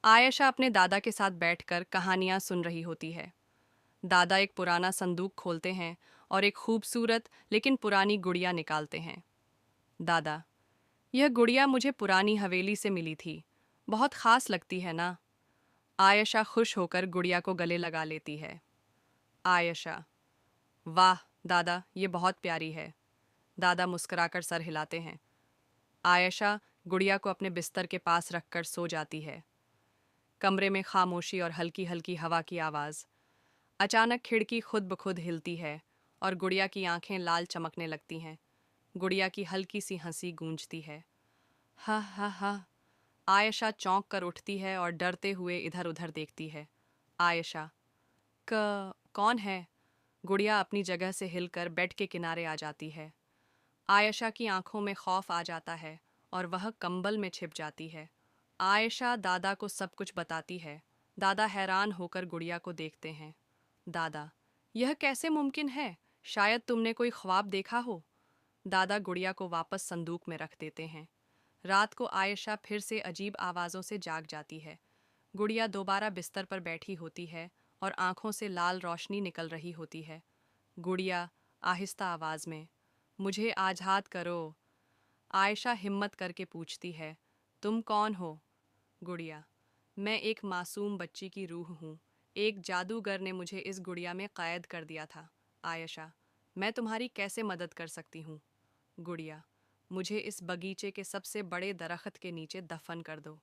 आयशा अपने दादा के साथ बैठकर कहानियां सुन रही होती है। दादा एक पुराना संदूक खोलते हैं और एक खूबसूरत लेकिन पुरानी गुड़िया निकालते हैं। दादा, यह गुड़िया मुझे पुरानी हवेली से मिली थी। बहुत खास लगती है ना? आयशा खुश होकर गुड़िया को गले लगा लेती है। आयशा, वाह दादा, ये बहुत प्यारी है। दादा मुस्कुराकर सर हिलाते हैं। आयशा गुड़िया को अपने बिस्तर के पास रखकर सो जाती है। कमरे में खामोशी और हल्की हल्की हवा की आवाज़। अचानक खिड़की खुद ब खुद हिलती है और गुड़िया की आंखें लाल चमकने लगती हैं। गुड़िया की हल्की सी हंसी गूंजती है। हा हा हा। आयशा चौंक कर उठती है और डरते हुए इधर उधर देखती है। आयशा, क कौन है? गुड़िया अपनी जगह से हिलकर बेड के किनारे आ जाती है। आयशा की आंखों में खौफ आ जाता है और वह कंबल में छिप जाती है। आयशा दादा को सब कुछ बताती है। दादा हैरान होकर गुड़िया को देखते हैं। दादा, यह कैसे मुमकिन है? शायद तुमने कोई ख्वाब देखा हो। दादा गुड़िया को वापस संदूक में रख देते हैं। रात को आयशा फिर से अजीब आवाज़ों से जाग जाती है। गुड़िया दोबारा बिस्तर पर बैठी होती है और आंखों से लाल रोशनी निकल रही होती है। गुड़िया आहिस्ता आवाज़ में, मुझे आज़ाद करो। आयशा हिम्मत करके पूछती है, तुम कौन हो? गुड़िया, मैं एक मासूम बच्ची की रूह हूँ। एक जादूगर ने मुझे इस गुड़िया में कैद कर दिया था। आयशा, मैं तुम्हारी कैसे मदद कर सकती हूँ? गुड़िया, मुझे इस बगीचे के सबसे बड़े दरख्त के नीचे दफन कर दो।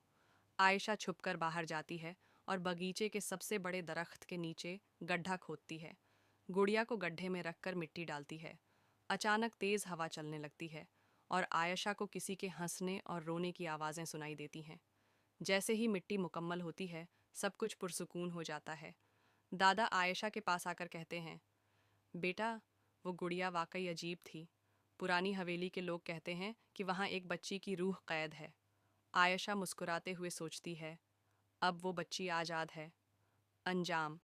आयशा छुपकर बाहर जाती है और बगीचे के सबसे बड़े दरख्त के नीचे गड्ढा खोदती है। गुड़िया को गड्ढे में रखकर मिट्टी डालती है। अचानक तेज़ हवा चलने लगती है और आयशा को किसी के हंसने और रोने की आवाज़ें सुनाई देती हैं। जैसे ही मिट्टी मुकम्मल होती है, सब कुछ पुरसुकून हो जाता है। दादा आयशा के पास आकर कहते हैं, बेटा, वो गुड़िया वाकई अजीब थी। पुरानी हवेली के लोग कहते हैं कि वहाँ एक बच्ची की रूह कैद है। आयशा मुस्कुराते हुए सोचती है, अब वो बच्ची आज़ाद है। अंजाम।